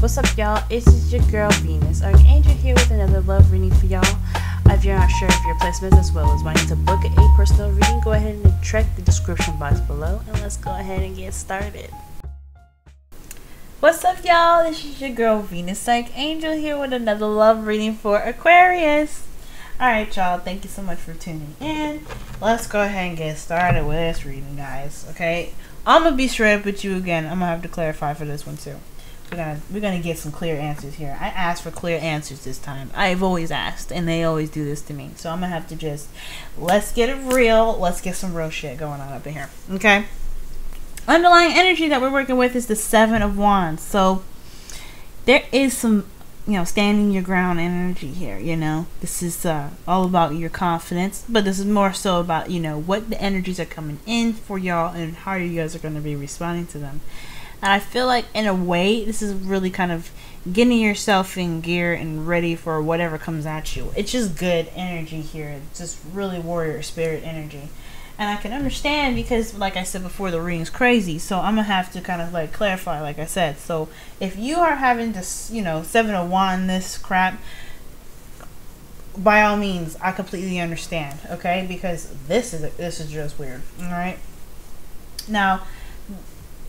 What's up, y'all? It's your girl Venus, Archangel, here with another love reading for y'all. If you're not sure of your placements as well as wanting to book a personal reading, go ahead and check the description box below, and let's go ahead and get started. What's up, y'all? This is your girl Venus, Archangel, here with another love reading for Aquarius. Alright, y'all, thank you so much for tuning in. Let's go ahead and get started with this reading, guys. Okay, I'm gonna be straight up with you again. I'm gonna have to clarify for this one too. We're gonna get some clear answers here. I asked for clear answers this time. I've always asked, and they always do this to me. So I'm gonna have to just, let's get it real. Let's get some real shit going on up in here. Okay. Underlying energy that we're working with is the Seven of Wands. So there is some, standing your ground energy here. This is all about your confidence, but this is more so about what the energies are coming in for y'all and how you guys are going to be responding to them. And I feel like, in a way, this is really kind of getting yourself in gear and ready for whatever comes at you. It's just good energy here. It's just really warrior spirit energy. And I can understand because, like I said before, the reading's crazy. So I'm going to have to kind of, clarify, like I said. So if you are having this, Seven of Wands, this crap, by all means, I completely understand, okay? Because this is just weird, all right? Now,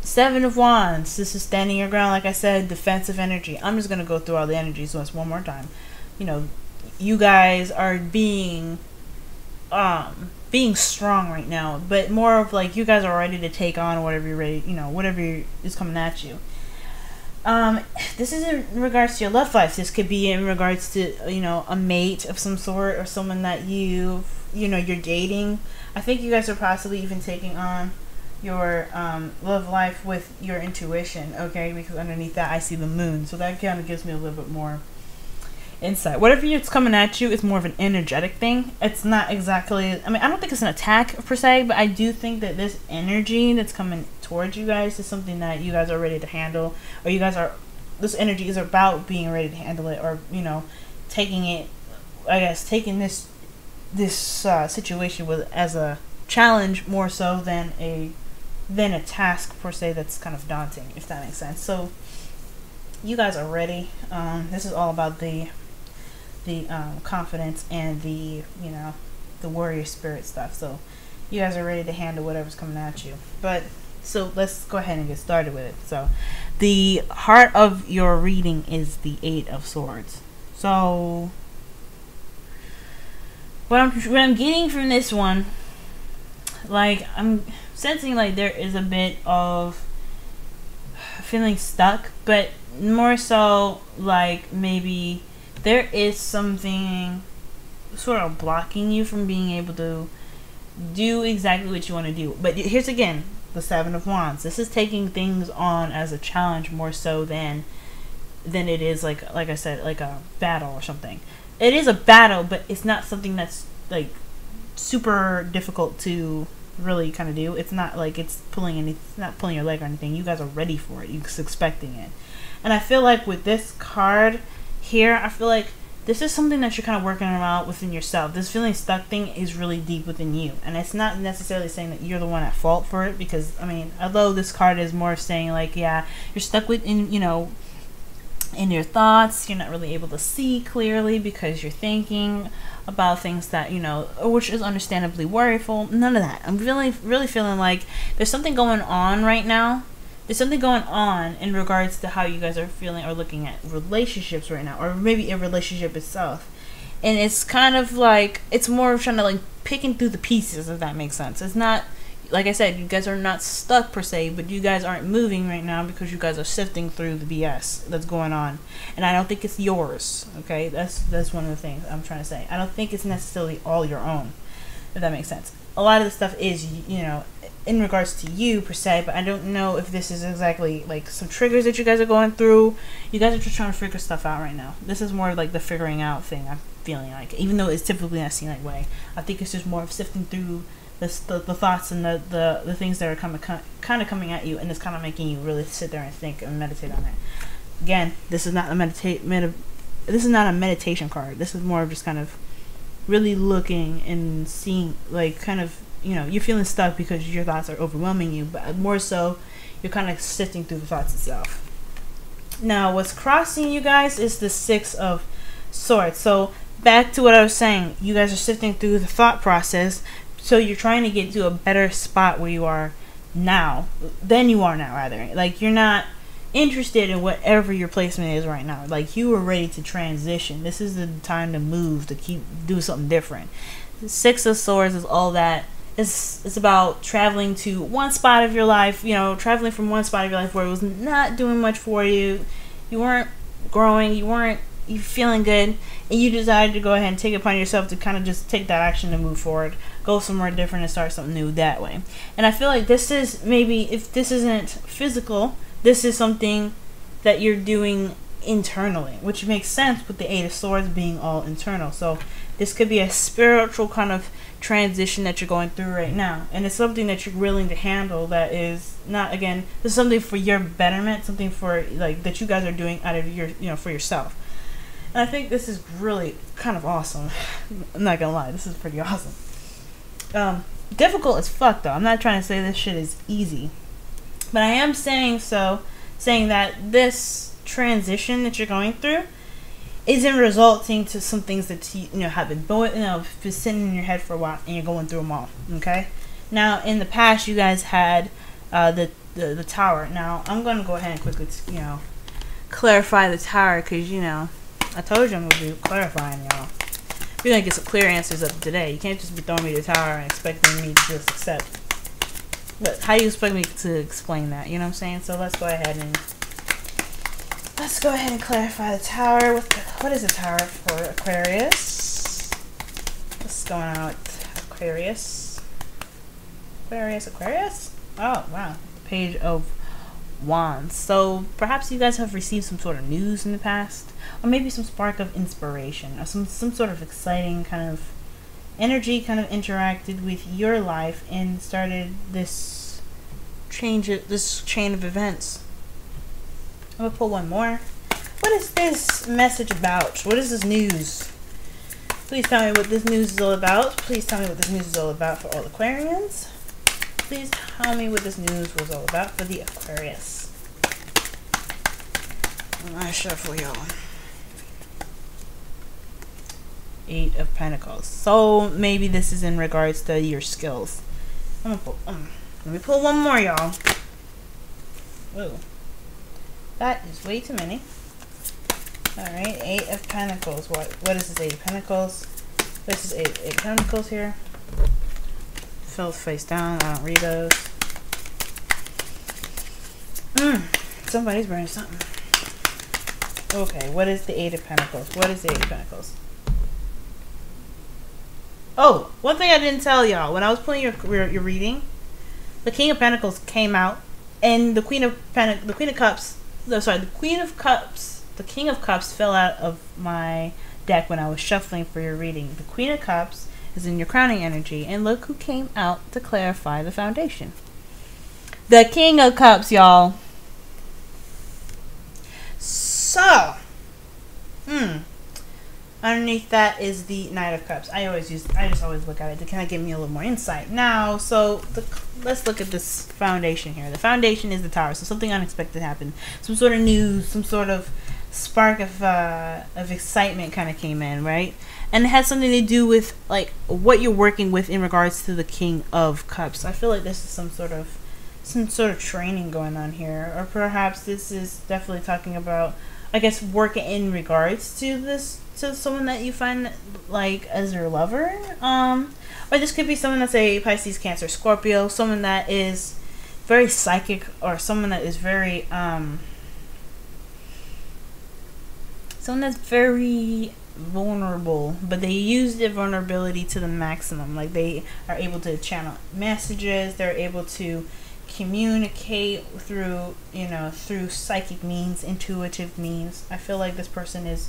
Seven of Wands, this is standing your ground, like I said, defensive energy. I'm just going to go through all the energies once one more time. You guys are being strong right now, but more of you guys are ready to take on whatever you're ready, whatever is coming at you. This is in regards to your love life. This could be in regards to, a mate of some sort or someone that you're dating. I think you guys are possibly even taking on your love life with your intuition, okay? Because underneath that I see the moon, so that kind of gives me a little bit more insight. Whatever it's coming at you is more of an energetic thing. It's not exactly, I don't think it's an attack per se, but I do think that this energy that's coming towards you guys is something that you guys are ready to handle, or this energy is about being ready to handle it, or taking it, I guess, taking this situation as a challenge more so than a task per se that's kind of daunting, if that makes sense. So you guys are ready. This is all about the confidence and the warrior spirit stuff. So you guys are ready to handle whatever's coming at you. So let's go ahead and get started with it. So the heart of your reading is the Eight of Swords. So what I'm getting from this one, I'm sensing there is a bit of feeling stuck, but more so maybe there is something sort of blocking you from being able to do exactly what you want to do. But here's again the Seven of Wands. This is taking things on as a challenge more so than it is like I said, like a battle or something. It is a battle, but it's not something that's super difficult to really kind of do. It's not it's not pulling your leg or anything. You guys are ready for it. You're just expecting it. And I feel like with this card here, I feel like this is something that you're kind of working out within yourself. This feeling stuck thing is really deep within you, and it's not necessarily saying that you're the one at fault for it, because although this card is more saying yeah, you're stuck within in your thoughts, you're not really able to see clearly because you're thinking about things that which is understandably worryful. None of that. I'm really feeling like there's something going on right now. There's something going on in regards to how you guys are feeling or looking at relationships right now, or maybe a relationship itself. And it's kind of it's more of trying to picking through the pieces, if that makes sense. It's not, like I said, you guys are not stuck per se, but you guys aren't moving right now because you guys are sifting through the BS that's going on. And I don't think it's yours, okay? That's one of the things I'm trying to say. I don't think it's necessarily all your own, if that makes sense. A lot of the stuff is, in regards to you per se, but I don't know if this is exactly some triggers that you guys are going through. You guys are just trying to figure stuff out right now. This is more of the figuring out thing I'm feeling even though it's typically not seen that way. I think it's just more of sifting through the thoughts and the things that are kind of coming at you, and it's kind of making you really sit there and think and meditate on it. Again, this is not a meditation card. This is more of just kind of really looking and seeing, you're feeling stuck because your thoughts are overwhelming you, but more so you're kind of sifting through the thoughts itself. Now, what's crossing you guys is the Six of Swords. So, back to what I was saying. You guys are sifting through the thought process. So, you're trying to get to a better spot where you are now. Than you are now, rather. Like, you're not interested in whatever your placement is right now. Like, you are ready to transition. This is the time to move, to do something different. The Six of Swords is all that. It's about traveling to one spot of your life, you know, traveling from one spot of your life where it was not doing much for you. You weren't growing, you feeling good, and you decided to go ahead and take it upon yourself to kind of just take that action to move forward, go somewhere different and start something new that way. And I feel like this is maybe, if this isn't physical, this is something that you're doing internally, which makes sense with the Eight of Swords being all internal. So this could be a spiritual kind of transition that you're going through right now, and it's something that you're willing to handle. That is not, again, this is something for your betterment, something for like that you guys are doing out of your, you know, for yourself. And I think this is really kind of awesome. I'm not gonna lie, this is pretty awesome. Difficult as fuck though. I'm not trying to say this shit is easy, but I am saying that this transition that you're going through isn't resulting to some things that you know have been sitting in your head for a while, and you're going through them all. Okay. Now, in the past, you guys had the tower. Now, I'm going to go ahead and quickly, you know, clarify the tower, because you know I told you I'm going to be clarifying, y'all. We're going to get some clear answers up today. You can't just be throwing me the tower and expecting me to just accept. But how do you expect me to explain that? You know what I'm saying? So let's go ahead and clarify the tower. What is the tower for Aquarius? What's going on with Aquarius? Aquarius? Oh, wow. Page of Wands. So perhaps you guys have received some sort of news in the past, or maybe some spark of inspiration, or some sort of exciting kind of energy kind of interacted with your life and started this chain of events. I'm gonna pull one more. What is this message about? What is this news? Please tell me what this news is all about. Please tell me what this news is all about for all Aquarians. Please tell me what this news was all about for the Aquarius. I shuffle y'all. Eight of Pentacles. So maybe this is in regards to your skills. I'm gonna pull. Let me pull one more, y'all. Whoa. That is way too many. Alright, Eight of Pentacles. What is this Eight of Pentacles? This is Eight of Pentacles here. Filled face down. I don't read those. Somebody's burning something. Okay, what is the Eight of Pentacles? What is the Eight of Pentacles? Oh, one thing I didn't tell y'all. When I was pulling your reading, the King of Pentacles came out, and the Queen of Cups. No, sorry, the King of Cups fell out of my deck when I was shuffling for your reading. The Queen of Cups is in your crowning energy, and look who came out to clarify the foundation. The King of Cups, y'all. So, underneath that is the Knight of Cups. I just always look at it to kind of give me a little more insight. Now, let's look at this foundation here. The foundation is the Tower, so something unexpected happened. Some sort of news, some sort of spark of excitement kind of came in, right? And it has something to do with like what you're working with in regards to the King of Cups. I feel like this is some sort of training going on here, or perhaps this is definitely talking about, I guess, working in regards to this, to someone that you find like as your lover, or this could be someone that's a Pisces, Cancer, Scorpio, someone that is very psychic, or someone that is very vulnerable, but they use their vulnerability to the maximum. Like they are able to channel messages, they're able to communicate through psychic means, intuitive means. I feel like this person is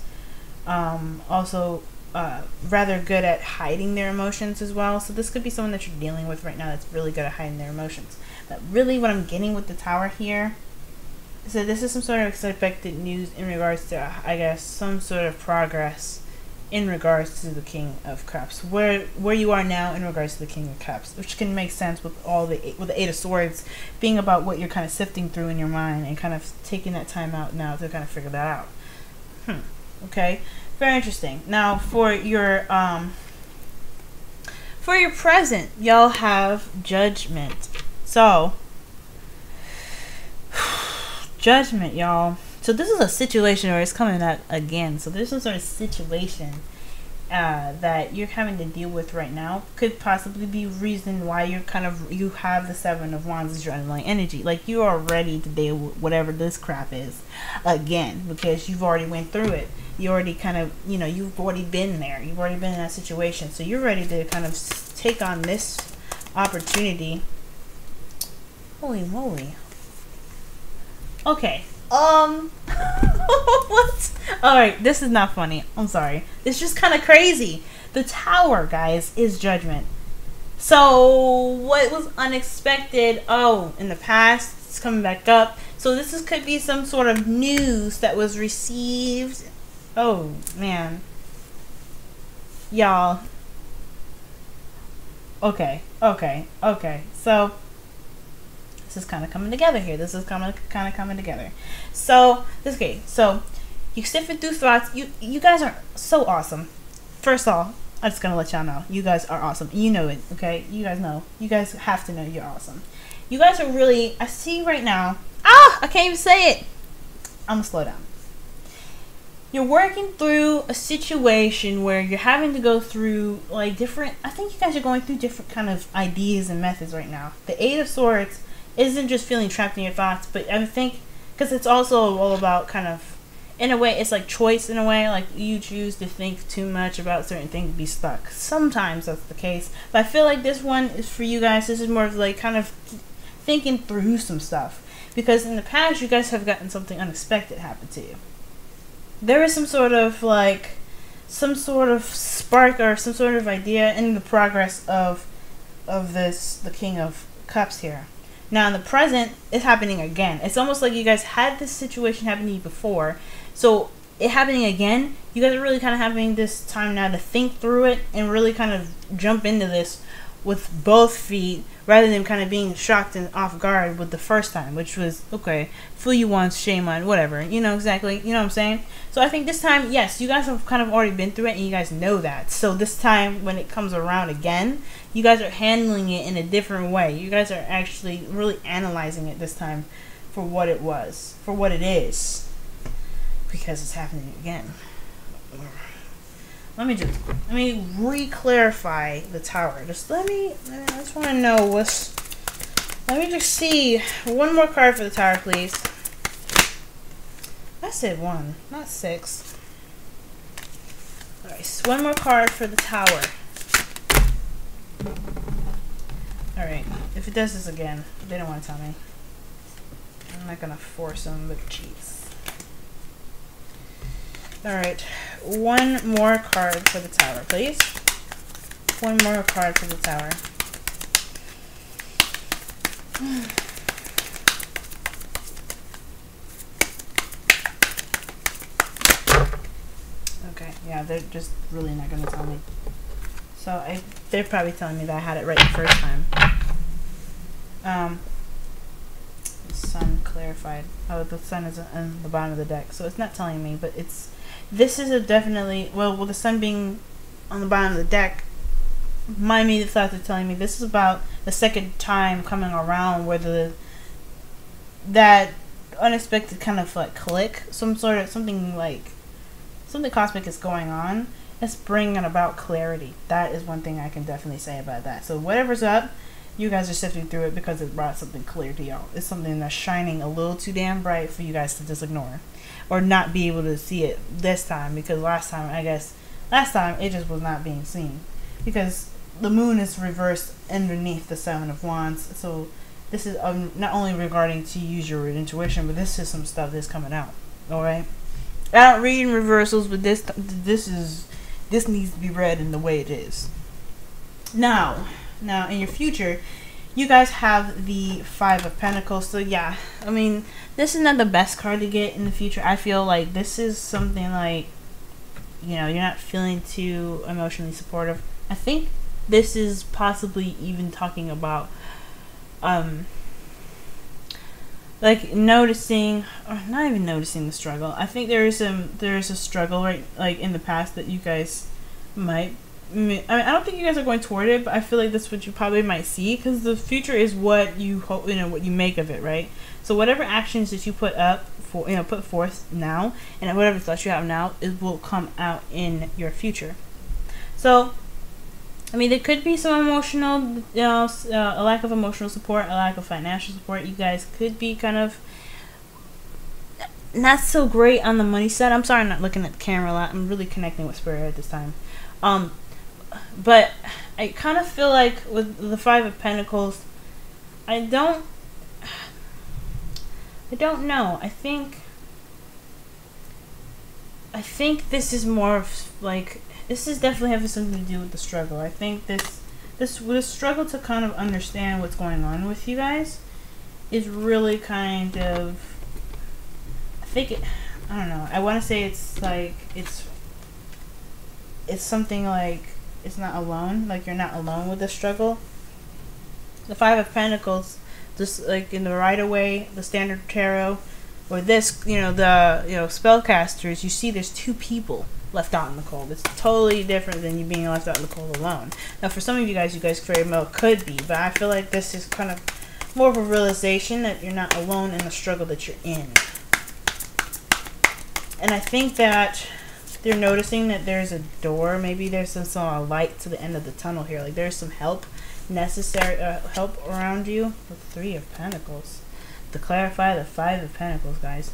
also rather good at hiding their emotions as well. So this could be someone that you're dealing with right now that's really good at hiding their emotions. But really what I'm getting with the Tower here is that this is some sort of expected news in regards to, I guess, some sort of progress in regards to the King of Cups, where you are now in regards to the King of Cups, which can make sense with the Eight of Swords being about what you're kind of sifting through in your mind and kind of taking that time out now to kind of figure that out. Okay, very interesting. Now for your present, y'all have Judgment. So Judgment, y'all. So this is a situation where it's coming up again. So there's some sort of situation that you're having to deal with right now. Could possibly be reason why you have the Seven of Wands as your underlying energy. Like you are ready to deal with whatever this crap is again, because you've already went through it. You already kind of, you've already been there. You've already been in that situation. So you're ready to kind of take on this opportunity. Holy moly. Okay. What? Alright, this is not funny. I'm sorry. It's just kind of crazy. The Tower, guys, is Judgment. So, what was unexpected? Oh, in the past, it's coming back up. So, could be some sort of news that was received. Oh, man. Y'all. Okay. So, this is kind of coming together here. This is kind of coming together. So you sifted through thoughts. You guys are so awesome. First of all, I'm just gonna let y'all know you guys are awesome. You know it, okay? You guys know. You guys have to know you're awesome. You guys are really. I see right now. I can't even say it. I'm gonna slow down. You're working through a situation where you're having to go through like different. I think you guys are going through different kind of ideas and methods right now. The Eight of Swords isn't just feeling trapped in your thoughts, but I think because it's also all about kind of, in a way, it's like choice in a way. Like you choose to think too much about certain things to be stuck. Sometimes that's the case, but I feel like this one is for you guys. This is more of like kind of thinking through some stuff, because in the past you guys have gotten something unexpected happen to you. There is some sort of spark or some sort of idea in the progress of the King of Cups here. Now in the present, it's happening again. It's almost like you guys had this situation happen to you before. So it happening again, you guys are really kind of having this time now to think through it and really kind of jump into this with both feet, rather than kind of being shocked and off guard with the first time, which was, okay, fool you once, shame on, whatever. You know exactly, you know what I'm saying? So I think this time, yes, you guys have kind of already been through it and you guys know that. So this time when it comes around again, you guys are handling it in a different way. You guys are actually really analyzing it this time for what it was, for what it is, because it's happening again. Let me re-clarify the Tower. I just want to know let me just see. One more card for the Tower, please. I said 1, not 6. Alright, so one more card for the Tower. Alright, if it does this again, they don't want to tell me. I'm not gonna force them, but jeez. Alright, one more card for the Tower, please. One more card for the Tower. Okay, yeah, they're just really not going to tell me. So they're probably telling me that I had it right the first time. The Sun clarified. Oh, the Sun is on the bottom of the deck, so it's not telling me, but this is a definitely, well, with the Sun being on the bottom of the deck, my immediate thoughts are telling me this is about the second time coming around where that unexpected kind of like click, something cosmic is going on. It's bringing about clarity. That is one thing I can definitely say about that. So whatever's up, you guys are sifting through it because it brought something clear to y'all. It's something that's shining a little too damn bright for you guys to just ignore or not be able to see it this time, because last time it just was not being seen, because the moon is reversed underneath the Seven of Wands. So this is not only regarding to use your intuition, but this is some stuff that's coming out. Alright, I don't read in reversals, but this needs to be read in the way it is. Now in your future, you guys have the Five of Pentacles. So yeah, I mean, this is not the best card to get in the future. I feel like this is something like you know, you're not feeling too emotionally supportive. I think this is possibly even talking about like noticing, or not even noticing the struggle. I think there is a struggle, right, like in the past that you guys might. I mean, I don't think you guys are going toward it, but I feel like that's what you probably might see, because the future is what you hope, you know, what you make of it, right? So whatever actions that you put forth now, and whatever thoughts you have now, it will come out in your future. So, I mean, there could be some emotional, a lack of emotional support, a lack of financial support. You guys could be kind of not so great on the money side. I'm sorry, I'm not looking at the camera a lot. I'm really connecting with Spirit at this time. But I kind of feel like with the Five of Pentacles, I don't know. I think this is more of like, this is definitely having something to do with the struggle. I think this struggle to kind of understand what's going on with you guys is really kind of, I don't know. I want to say it's like, it's something like, it's not alone, like you're not alone with the struggle. The Five of Pentacles, just like in the Rider-Waite, the Standard Tarot, or this, you know, the, you know, Spellcasters, you see there's two people left out in the cold. It's totally different than you being left out in the cold alone. Now, for some of you guys very well could be, but I feel like this is kind of more of a realization that you're not alone in the struggle that you're in. And I think that they're noticing that there's a door. Maybe there's some sort of light to the end of the tunnel here. Like there's some help necessary, help around you. The Three of Pentacles. To clarify, the Five of Pentacles, guys.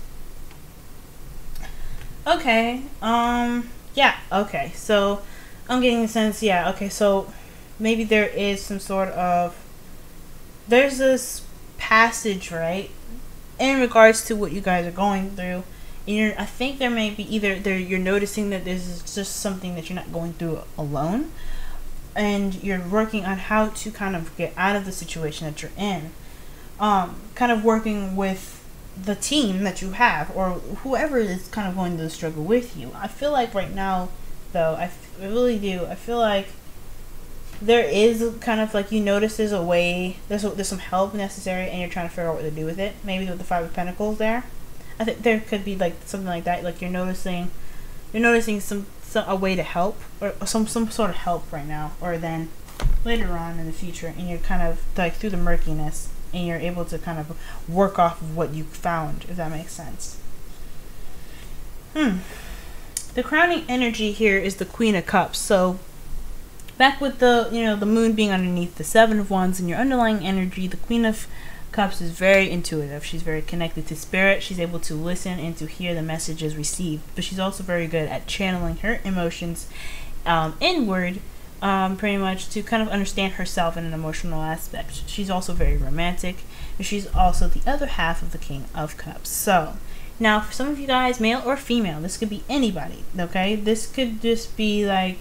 Okay. Yeah. Okay. So I'm getting the sense. Yeah. Okay. So maybe there is some sort of, there's this passage, right, in regards to what you guys are going through. I think there may be either you're noticing that this is just something that you're not going through alone, and you're working on how to kind of get out of the situation that you're in. Kind of working with the team that you have, or whoever is kind of going through the struggle with you. I feel like right now, though, I really do. I feel like there is kind of like, you notice there's a way, there's some help necessary, and you're trying to figure out what to do with it. Maybe with the Five of Pentacles there. I think there could be like something like that. Like you're noticing a way to help, or some sort of help right now, or then later on in the future, and you're kind of like through the murkiness, and you're able to kind of work off of what you found, if that makes sense. The crowning energy here is the Queen of Cups. So back with the, you know, the moon being underneath the Seven of Wands and your underlying energy, the Queen of Cups is very intuitive. She's very connected to spirit. She's able to listen and to hear the messages received, but she's also very good at channeling her emotions inward, pretty much to kind of understand herself in an emotional aspect. She's also very romantic, and she's also the other half of the King of Cups. So now for some of you guys, male or female, this could be anybody, okay? This could just be like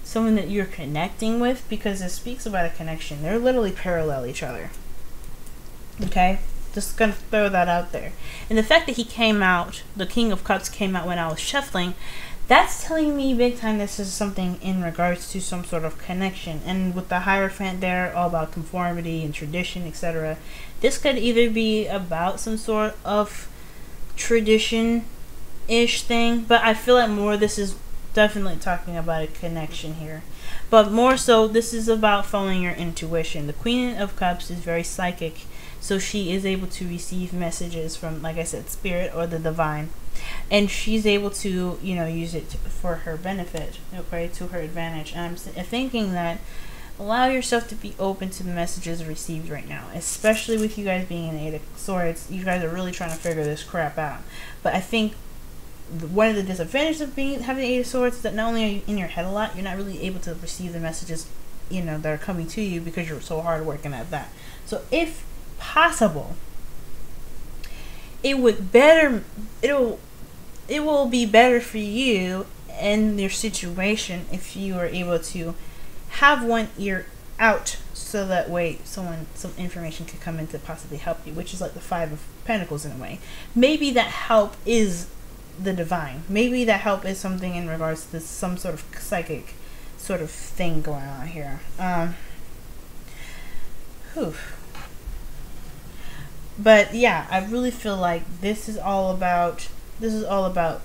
someone that you're connecting with, because it speaks about a connection. They're literally parallel each other. Okay, just gonna throw that out there. And the fact that he came out, the King of Cups came out when I was shuffling, that's telling me big time this is something in regards to some sort of connection. And with the Hierophant there, all about conformity and tradition, etc. This could either be about some sort of tradition-ish thing, but I feel like more this is definitely talking about a connection here. But more so, this is about following your intuition. The Queen of Cups is very psychic, so she is able to receive messages from, like I said, spirit or the divine. And she's able to, you know, use it for her benefit, okay, to her advantage. And I'm thinking that allow yourself to be open to the messages received right now, especially with you guys being in Eight of Swords. You guys are really trying to figure this crap out. But I think one of the disadvantages of having the Eight of Swords is that not only are you in your head a lot, you're not really able to receive the messages, you know, that are coming to you, because you're so hard working at that. So if possible, it will be better for you and your situation if you are able to have one ear out, so that way some information could come in to possibly help you, which is like the Five of Pentacles in a way. Maybe that help is the divine. Maybe that help is something in regards to some sort of psychic sort of thing going on here. Whew. But yeah, I really feel like this is all about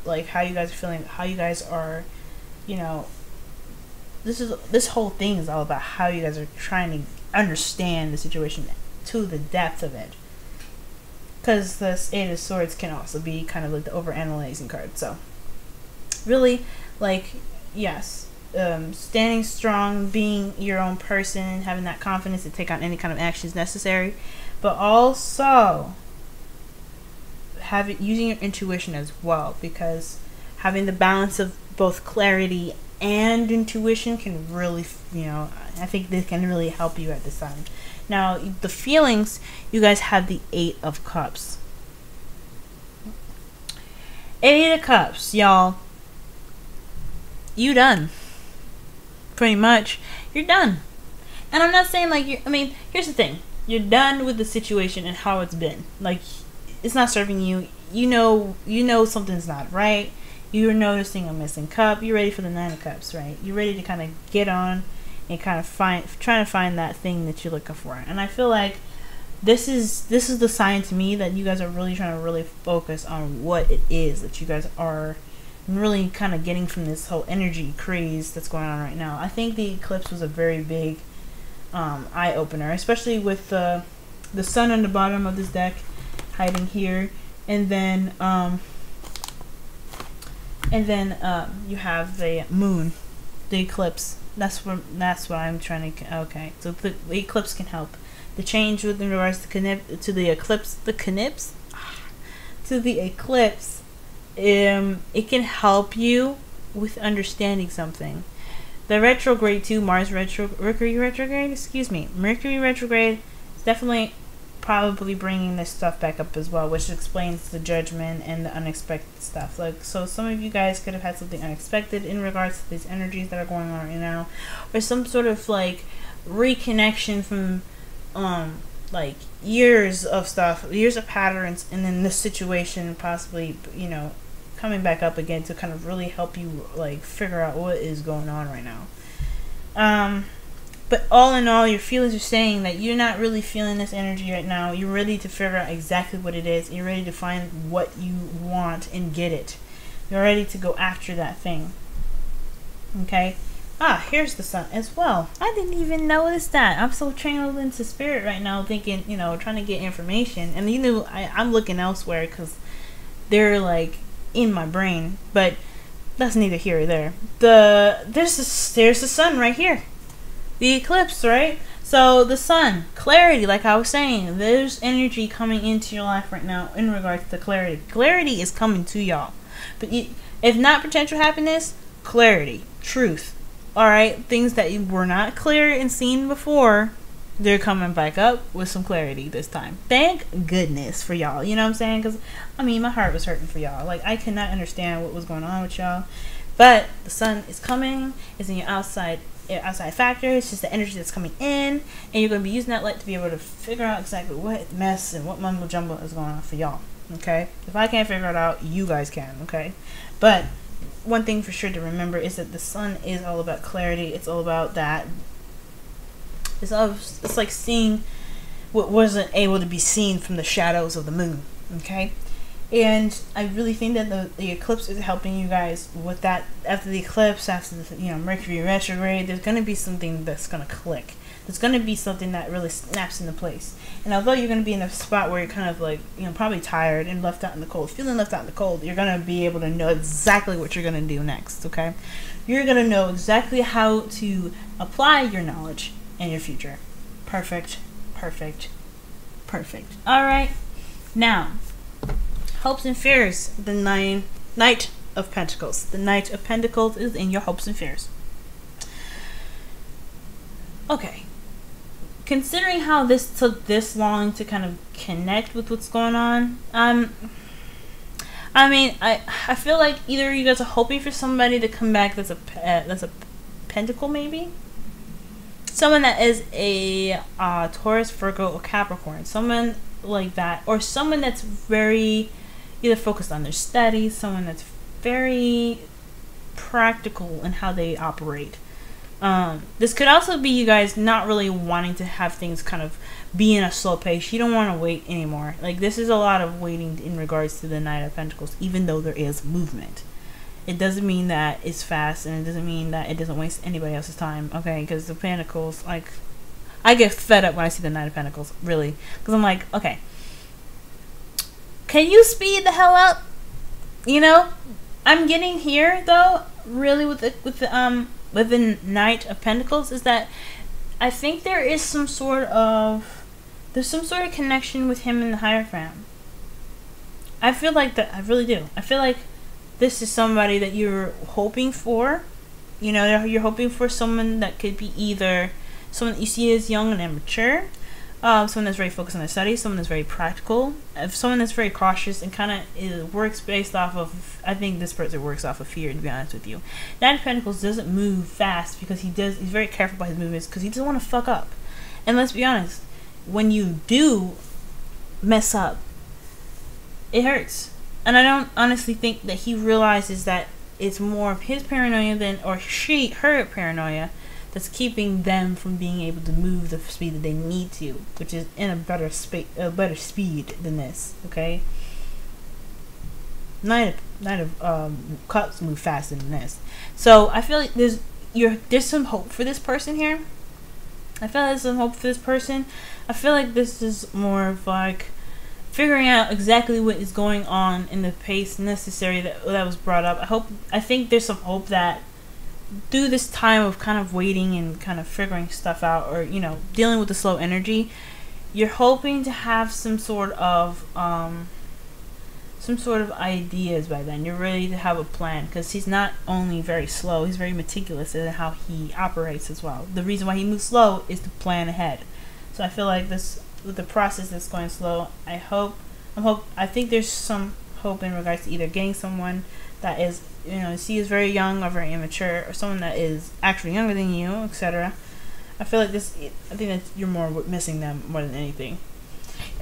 like how you guys are feeling, how you guys are, you know, this whole thing is all about how you guys are trying to understand the situation to the depth of it. Because this Eight of Swords can also be kind of like the overanalyzing card. So really, like, yes, standing strong, being your own person, having that confidence to take on any kind of actions necessary, but also using your intuition as well, because having the balance of both clarity and intuition can really, you know, I think this can really help you at this time. Now, the feelings, you guys have the Eight of Cups. Eight of Cups, y'all. You done. Pretty much. You're done. And I'm not saying like I mean, here's the thing. You're done with the situation and how it's been. Like, it's not serving you. You know something's not right. You're noticing a missing cup. You're ready for the Nine of Cups, right? You're ready to kind of get on and kind of trying to find that thing that you're looking for. And I feel like this is the sign to me that you guys are really trying to really focus on what it is that you guys are really kind of getting from this whole energy craze that's going on right now. I think the eclipse was a very big eye opener, especially with the sun on the bottom of this deck hiding here, and then you have the moon, the eclipse. That's what I'm trying to. Okay, so the eclipse can help. The change with regards to the eclipse, it can help you with understanding something. The retrograde too, Mercury retrograde is definitely probably bringing this stuff back up as well, which explains the judgment and the unexpected stuff. Like, so some of you guys could have had something unexpected in regards to these energies that are going on right now, or some sort of like reconnection from like years of patterns, and then this situation possibly, you know, coming back up again to kind of really help you like figure out what is going on right now. But all in all, your feelings are saying that you're not really feeling this energy right now. You're ready to figure out exactly what it is. You're ready to find what you want and get it. You're ready to go after that thing. Okay? Here's the sun as well. I didn't even notice that. I'm so channeled into spirit right now, thinking, you know, trying to get information. And you know, I'm looking elsewhere because they're like in my brain. But that's neither here or there. There's the sun right here. The eclipse, right? So the sun, clarity, like I was saying, there's energy coming into your life right now in regards to clarity. Clarity is coming to y'all. But if not potential happiness, clarity, truth. Alright, things that were not clear and seen before, they're coming back up with some clarity this time. Thank goodness for y'all. You know what I'm saying? Because, I mean, my heart was hurting for y'all. Like, I cannot understand what was going on with y'all. But the sun is coming. It's in your outside factor. It's just the energy that's coming in, and you're going to be using that light to be able to figure out exactly what mess and what mumbo jumbo is going on for y'all. Okay? If I can't figure it out, you guys can. Okay? But one thing for sure to remember is that the sun is all about clarity. It's all about that. It's like seeing what wasn't able to be seen from the shadows of the moon. Okay? And I really think that the eclipse is helping you guys with that. After the eclipse, after the, you know, Mercury retrograde, there's going to be something that's going to click. There's going to be something that really snaps into place. And although you're going to be in a spot where you're kind of like, you know, probably tired and left out in the cold, feeling left out in the cold, you're going to be able to know exactly what you're going to do next, okay? You're going to know exactly how to apply your knowledge in your future. Perfect, perfect, perfect. All right. Now, hopes and fears, the Knight of Pentacles. The Knight of Pentacles is in your hopes and fears. Okay. Considering how this took this long to kind of connect with what's going on, I mean, I feel like either you guys are hoping for somebody to come back that's a pentacle, maybe? Someone that is a Taurus, Virgo, or Capricorn. Someone like that. Or someone that's very either focused on their studies, someone that's very practical in how they operate. This could also be you guys not really wanting to have things kind of be in a slow pace. You don't want to wait anymore. Like, this is a lot of waiting in regards to the Knight of Pentacles, even though there is movement. It doesn't mean that it's fast, and it doesn't mean that it doesn't waste anybody else's time, okay? Because the Pentacles, like, I get fed up when I see the Knight of Pentacles, really. Because I'm like, okay, can you speed the hell up? You know? I'm getting here, though, really, with the Knight of Pentacles, is that I think there is some sort of connection with him and the Hierophant. I feel like that. I really do. I feel like this is somebody that you're hoping for. You know, you're hoping for someone that could be either someone that you see as young and immature, someone that's very focused on their studies, someone that's very practical, someone that's very cautious and kind of works based off of, I think this person works off of fear, to be honest with you. Nine of Pentacles doesn't move fast because he's very careful about his movements because he doesn't want to fuck up. And let's be honest, when you do mess up, it hurts. And I don't honestly think that he realizes that it's more of his paranoia her paranoia that's keeping them from being able to move the speed that they need to, which is in a better speed than this. Okay, Knight of Cups move faster than this, so I feel like there's some hope for this person here. I feel like there's some hope for this person. I feel like this is more of like figuring out exactly what is going on in the pace necessary that was brought up. I think there's some hope that through this time of kind of waiting and kind of figuring stuff out, or, you know, dealing with the slow energy, you're hoping to have some sort of ideas by then. You're ready to have a plan, because he's not only very slow, he's very meticulous in how he operates as well. The reason why he moves slow is to plan ahead. So I feel like this, with the process that's going slow, I think there's some hope in regards to either getting someone that is, you know, she is very young or very immature, or someone that is actually younger than you, etc. I feel like I think that you're more missing them more than anything,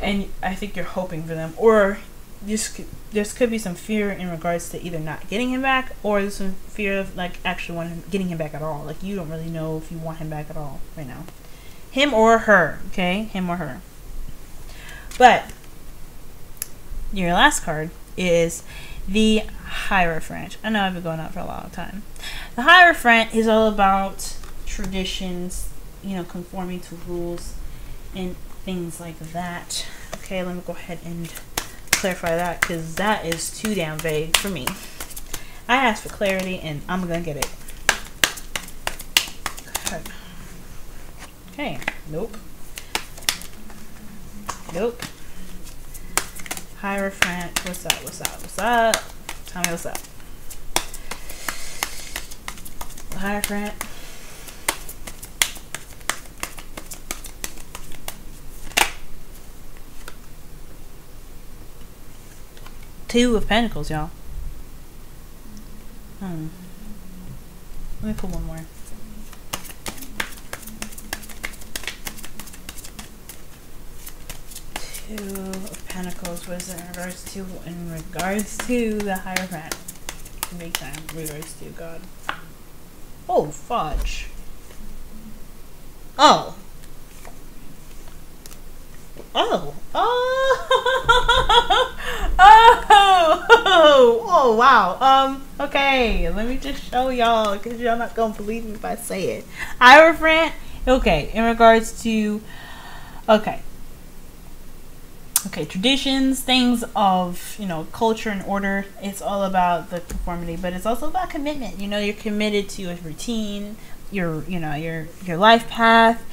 and I think you're hoping for them, or there could be some fear in regards to either not getting him back, or there's some fear of like actually getting him back at all. Like, you don't really know if you want him back at all right now, him or her. Okay, him or her. But your last card is the Hierophant. I know I've been going on for a long time. The Hierophant is all about traditions, you know, conforming to rules and things like that. Okay, let me go ahead and clarify that, because that is too damn vague for me. I asked for clarity and I'm gonna get it. Okay, nope. Nope. Hierophant, what's up? Tell me what's up. Hierophant. Two of Pentacles, y'all. Let me pull one more. Two of Pentacles. What is it in regards to the Hierophant? Big time. Regards to God. Oh, fudge. Oh. Oh. Oh. Oh, wow. Okay. Let me just show y'all, because y'all not gonna believe me if I say it. Hierophant. Okay. In regards to, okay, traditions, things of, you know, culture and order. It's all about the conformity, but it's also about commitment. You know, you're committed to a routine, your life path,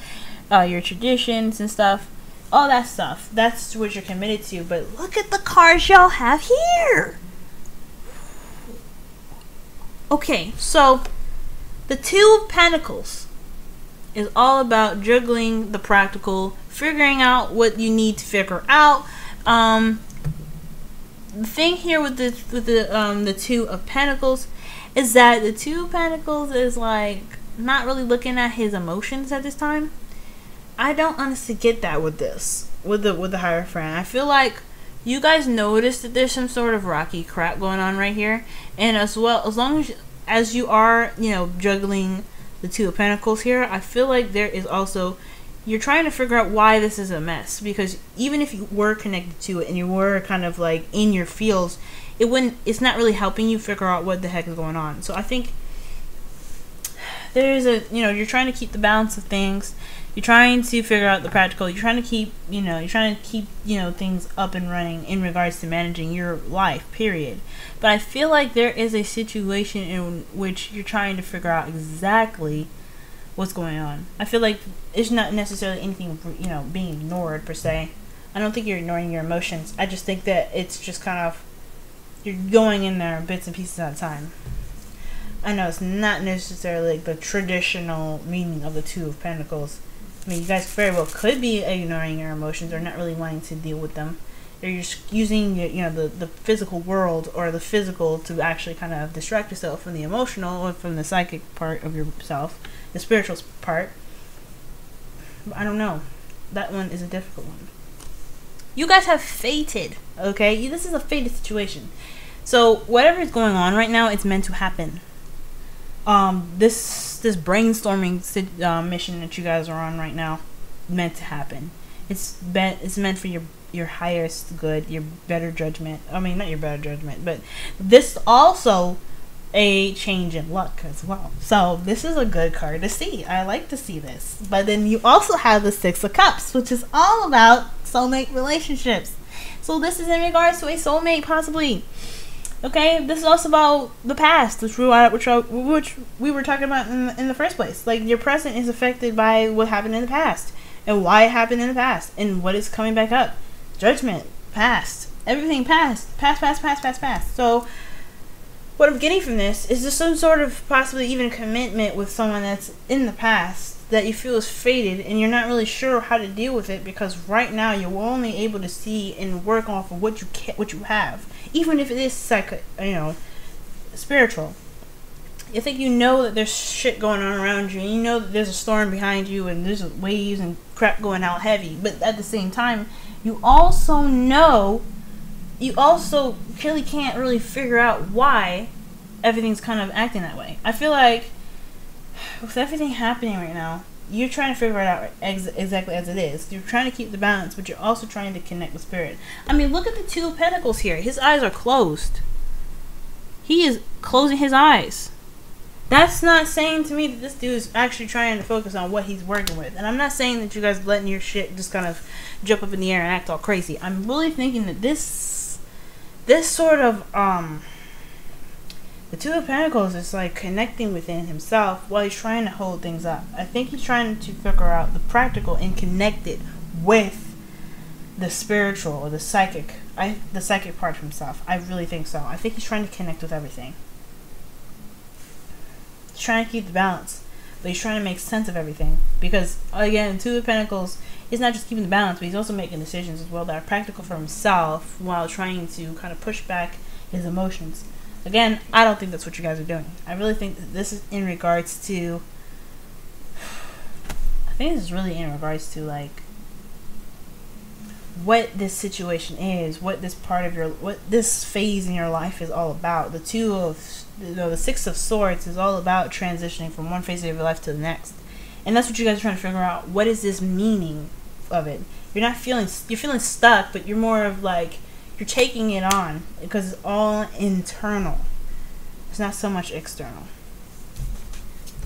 your traditions and stuff, all that stuff. That's what you're committed to. But look at the cards y'all have here. Okay, so the Two of Pentacles is all about juggling the practical, figuring out what you need to figure out. The thing here with the Two of Pentacles is that the Two of Pentacles is like not really looking at his emotions at this time. I don't honestly get that with this, with the Hierophant. I feel like you guys notice that there's some sort of rocky crap going on right here, and as well, as long as you are, you know, juggling the Two of Pentacles here, I feel like there is also, you're trying to figure out why this is a mess, because even if you were connected to it and you were kind of like in your feels, it's not really helping you figure out what the heck is going on. So I think there's a, you know, you're trying to keep the balance of things. You're trying to figure out the practical. You're trying to keep, you know, things up and running in regards to managing your life, period. But I feel like there is a situation in which you're trying to figure out exactly what's going on. I feel like it's not necessarily anything, you know, being ignored per se. I don't think you're ignoring your emotions. I just think that it's just kind of, you're going in there bits and pieces at a time. I know it's not necessarily like the traditional meaning of the Two of Pentacles. I mean, you guys very well could be ignoring your emotions or not really wanting to deal with them. You're just using, you know, the physical world or the physical to actually kind of distract yourself from the emotional or from the psychic part of yourself, the spiritual part. I don't know. That one is a difficult one. You guys have fated, okay? This is a fated situation. So whatever is going on right now, it's meant to happen. This brainstorming mission that you guys are on right now, meant to happen. It's meant for your highest good, your better judgment. I mean, not your better judgment, but this also a change in luck as well. So this is a good card to see. I like to see this. But then you also have the Six of Cups, which is all about soulmate relationships. So this is in regards to a soulmate, possibly. Okay, this is also about the past, which we were talking about in the first place. Like, your present is affected by what happened in the past, and why it happened in the past, and what is coming back up. Judgment, past, everything past. So, what I'm getting from this is just some sort of possibly even commitment with someone that's in the past that you feel is fated, and you're not really sure how to deal with it, because right now you're only able to see and work off of what you have. Even if it is spiritual. You think you know that there's shit going on around you, and you know that there's a storm behind you, and there's waves and crap going out heavy. But at the same time, you also really can't really figure out why everything's kind of acting that way. I feel like with everything happening right now, you're trying to figure it out exactly as it is. You're trying to keep the balance, but you're also trying to connect with spirit. I mean, look at the Two of Pentacles here. His eyes are closed. He is closing his eyes. That's not saying to me that this dude is actually trying to focus on what he's working with. And I'm not saying that you guys letting your shit just kind of jump up in the air and act all crazy. I'm really thinking that this sort of the Two of Pentacles is like connecting within himself while he's trying to hold things up. I think he's trying to figure out the practical and connect it with the spiritual or the psychic part of himself. I really think so. I think he's trying to connect with everything. He's trying to keep the balance, but he's trying to make sense of everything. Because again, Two of Pentacles is not just keeping the balance, but he's also making decisions as well that are practical for himself while trying to kind of push back his emotions. Again, I don't think that's what you guys are doing. I really think that this is in regards to, I think this is really in regards to like what this situation is, what this phase in your life is all about. The Six of Swords is all about transitioning from one phase of your life to the next. And that's what you guys are trying to figure out. What is this meaning of it? You're feeling stuck, but you're more of like, you're taking it on because it's all internal. It's not so much external.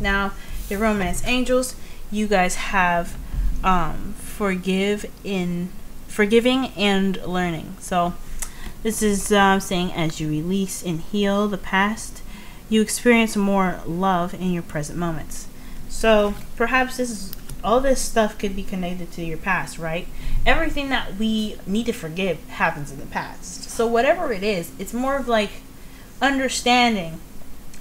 Now, your romance angels, you guys have forgiving and learning. So this is saying as you release and heal the past, you experience more love in your present moments. So perhaps all this stuff could be connected to your past, right? Everything that we need to forgive happens in the past. So whatever it is, it's more of like understanding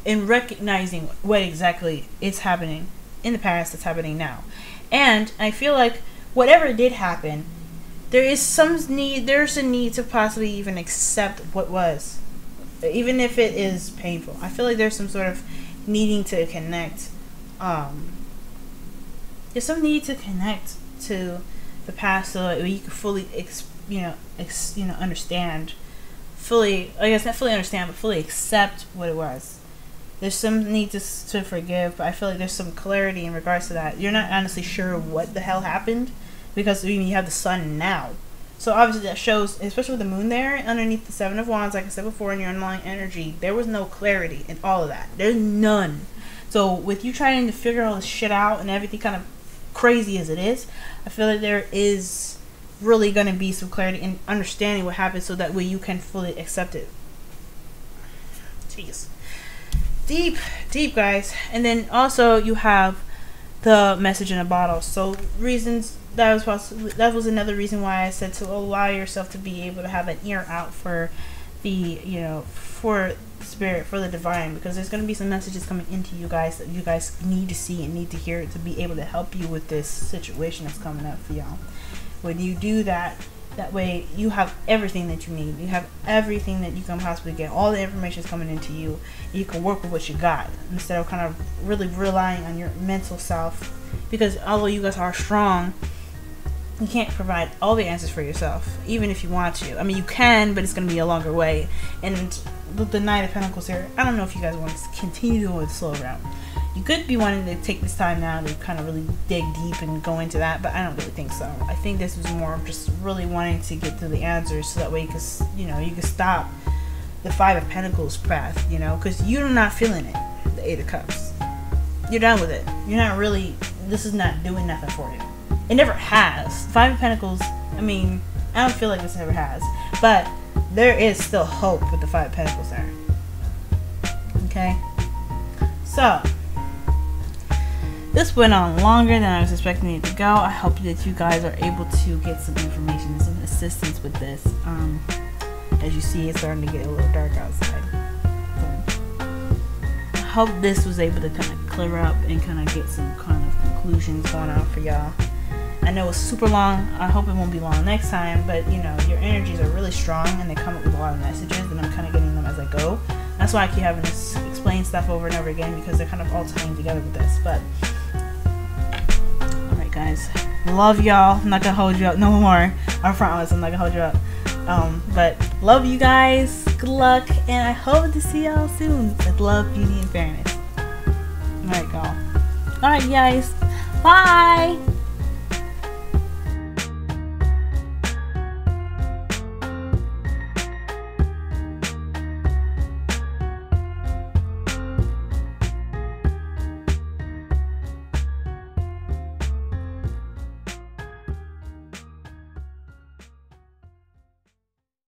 and recognizing what exactly is happening in the past that's happening now. And I feel like whatever did happen, there's a need to possibly even accept what was, even if it is painful. I feel like there's some sort of needing to connect. There's some need to connect to the past so that you can fully understand fully. I guess not fully understand, but fully accept what it was. There's some need to forgive, but I feel like there's some clarity in regards to that. You're not honestly sure what the hell happened because you have the sun now. So obviously that shows, especially with the moon there underneath the Seven of Wands, like I said before, in your underlying energy, there was no clarity in all of that. There's none. So with you trying to figure all this shit out and everything kind of crazy as it is, I feel like there is really going to be some clarity in understanding what happened so that way you can fully accept it. Jeez. Deep, guys. And then also you have the message in a bottle. So reasons that was another reason why I said to allow yourself to be able to have an ear out for the for spirit, for the divine, because there's going to be some messages coming into you guys that you guys need to see and need to hear to be able to help you with this situation that's coming up for y'all. When you do that, that way you have everything that you need. You have everything that you can possibly get. All the information is coming into you. You can work with what you got instead of kind of really relying on your mental self, because although you guys are strong, you can't provide all the answers for yourself, even if you want to. I mean, you can, but it's going to be a longer way. And with the Knight of Pentacles here, I don't know if you guys want to continue to go with the slow route. You could be wanting to take this time now to kind of really dig deep and go into that, but I don't really think so. I think this was more of just really wanting to get to the answers so that way, because you can stop the Five of Pentacles path, because you're not feeling it. The Eight of Cups, you're done with it. You're not really. This is not doing nothing for you. It never has. Five of Pentacles, I mean, I don't feel like this ever has. But there is still hope with the Five of Pentacles there. Okay? So, this went on longer than I was expecting it to go. I hope that you guys are able to get some information and some assistance with this. As you see, it's starting to get a little dark outside. So, I hope this was able to kind of clear up and kind of get some kind of conclusions going on for y'all. I know it's super long. I hope it won't be long next time, but your energies are really strong and they come up with a lot of messages, and I'm kind of getting them as I go. That's why I keep having to explain stuff over and over again, because they're kind of all tying together with this. But alright guys, love y'all. I'm not gonna hold you up no more. I promise I'm not gonna hold you up. But love you guys, good luck, and I hope to see y'all soon with love, beauty, and fairness. Alright, y'all. Alright guys, bye.